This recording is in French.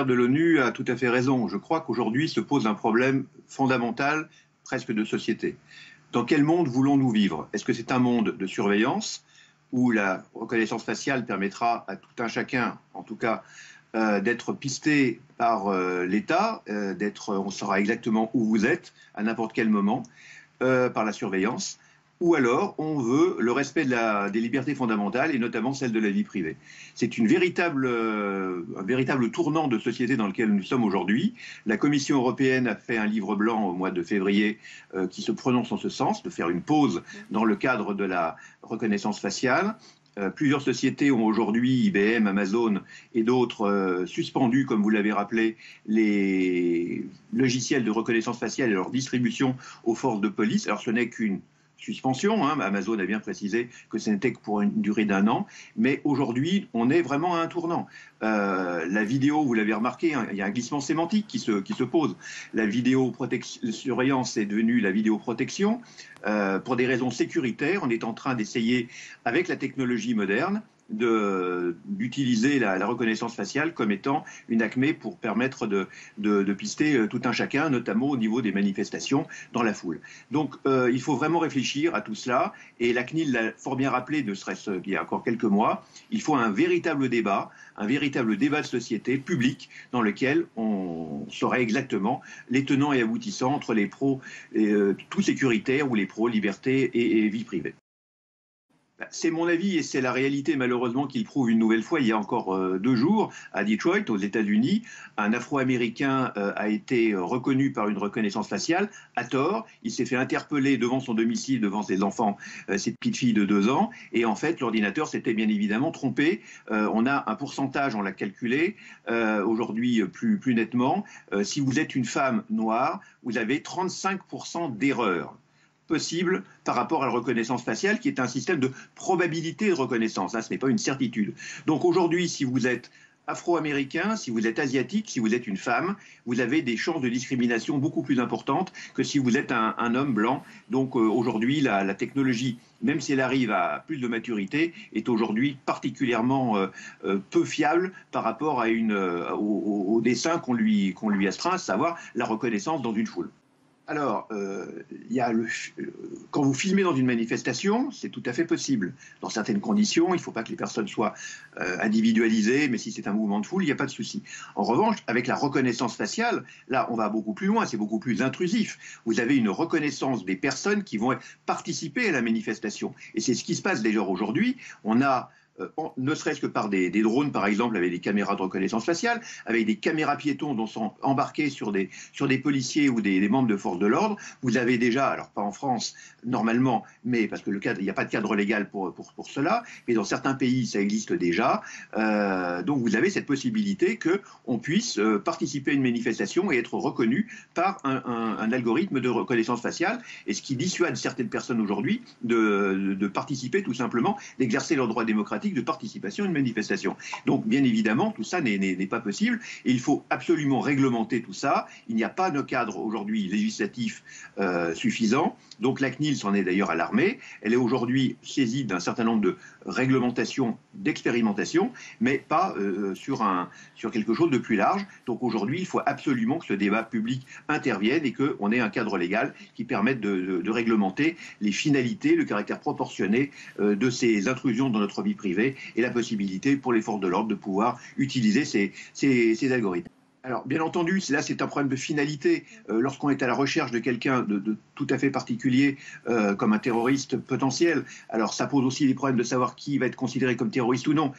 De l'ONU a tout à fait raison. Je crois qu'aujourd'hui se pose un problème fondamental, presque de société. Dans quel monde voulons-nous vivre? Est-ce que c'est un monde de surveillance où la reconnaissance faciale permettra à tout un chacun, en tout cas, d'être pisté par l'État, on saura exactement où vous êtes à n'importe quel moment, par la surveillance? Ou alors on veut le respect des libertés fondamentales et notamment celle de la vie privée. C'est un véritable tournant de société dans lequel nous sommes aujourd'hui. La Commission européenne a fait un livre blanc au mois de février qui se prononce en ce sens, de faire une pause dans le cadre de la reconnaissance faciale. Plusieurs sociétés ont aujourd'hui, IBM, Amazon et d'autres, suspendu, comme vous l'avez rappelé, les logiciels de reconnaissance faciale et leur distribution aux forces de police. Alors ce n'est qu'une suspension, hein. Amazon a bien précisé que ce n'était que pour une durée d'1 an, mais aujourd'hui, on est vraiment à un tournant. La vidéo, vous l'avez remarqué, hein, il y a un glissement sémantique qui se pose. La surveillance est devenue la vidéoprotection. Pour des raisons sécuritaires, on est en train d'essayer, avec la technologie moderne, d'utiliser la reconnaissance faciale comme étant une acmé pour permettre de pister tout un chacun, notamment au niveau des manifestations dans la foule. Donc il faut vraiment réfléchir à tout cela, et la CNIL l'a fort bien rappelé, ne serait-ce qu'il y a encore quelques mois, il faut un véritable débat de société public dans lequel on saurait exactement les tenants et aboutissants entre les pros tout sécuritaires ou les pros liberté et vie privée. C'est mon avis et c'est la réalité malheureusement qu'il prouve une nouvelle fois. Il y a encore 2 jours, à Detroit, aux États-Unis, un Afro-Américain a été reconnu par une reconnaissance faciale à tort. Il s'est fait interpeller devant son domicile, devant ses enfants, ses petites filles de 2 ans. Et en fait, l'ordinateur s'était bien évidemment trompé. On a un pourcentage, on l'a calculé aujourd'hui plus nettement. Si vous êtes une femme noire, vous avez 35% d'erreurs possible par rapport à la reconnaissance faciale, qui est un système de probabilité de reconnaissance. Hein, ce n'est pas une certitude. Donc aujourd'hui, si vous êtes afro-américain, si vous êtes asiatique, si vous êtes une femme, vous avez des chances de discrimination beaucoup plus importantes que si vous êtes un homme blanc. Donc aujourd'hui, la technologie, même si elle arrive à plus de maturité, est aujourd'hui particulièrement peu fiable par rapport à au dessein qu'on lui astreint, à savoir la reconnaissance dans une foule. Alors, quand vous filmez dans une manifestation, c'est tout à fait possible. Dans certaines conditions, il ne faut pas que les personnes soient individualisées, mais si c'est un mouvement de foule, il n'y a pas de souci. En revanche, avec la reconnaissance faciale, là, on va beaucoup plus loin, c'est beaucoup plus intrusif. Vous avez une reconnaissance des personnes qui vont participer à la manifestation. Et c'est ce qui se passe déjà aujourd'hui. On a ne serait-ce que par des drones, par exemple, avec des caméras de reconnaissance faciale, avec des caméras piétons dont sont embarqués sur des policiers ou des membres de force de l'ordre. Vous avez déjà, alors pas en France normalement, mais parce que il n'y a pas de cadre légal pour cela, mais dans certains pays ça existe déjà. Donc vous avez cette possibilité qu'on puisse participer à une manifestation et être reconnu par un algorithme de reconnaissance faciale, et ce qui dissuade certaines personnes aujourd'hui de participer tout simplement, d'exercer leur droit démocratique de participation à une manifestation. Donc, bien évidemment, tout ça n'est pas possible et il faut absolument réglementer tout ça. Il n'y a pas de cadre aujourd'hui législatif suffisant. Donc, la CNIL s'en est d'ailleurs alarmée. Elle est aujourd'hui saisie d'un certain nombre de réglementations, d'expérimentation, mais pas sur quelque chose de plus large. Donc, aujourd'hui, il faut absolument que ce débat public intervienne et qu'on ait un cadre légal qui permette de réglementer les finalités, le caractère proportionné de ces intrusions dans notre vie privée et la possibilité pour les forces de l'ordre de pouvoir utiliser ces algorithmes. Alors, bien entendu, là, c'est un problème de finalité. Lorsqu'on est à la recherche de quelqu'un de tout à fait particulier, comme un terroriste potentiel, alors ça pose aussi des problèmes de savoir qui va être considéré comme terroriste ou non.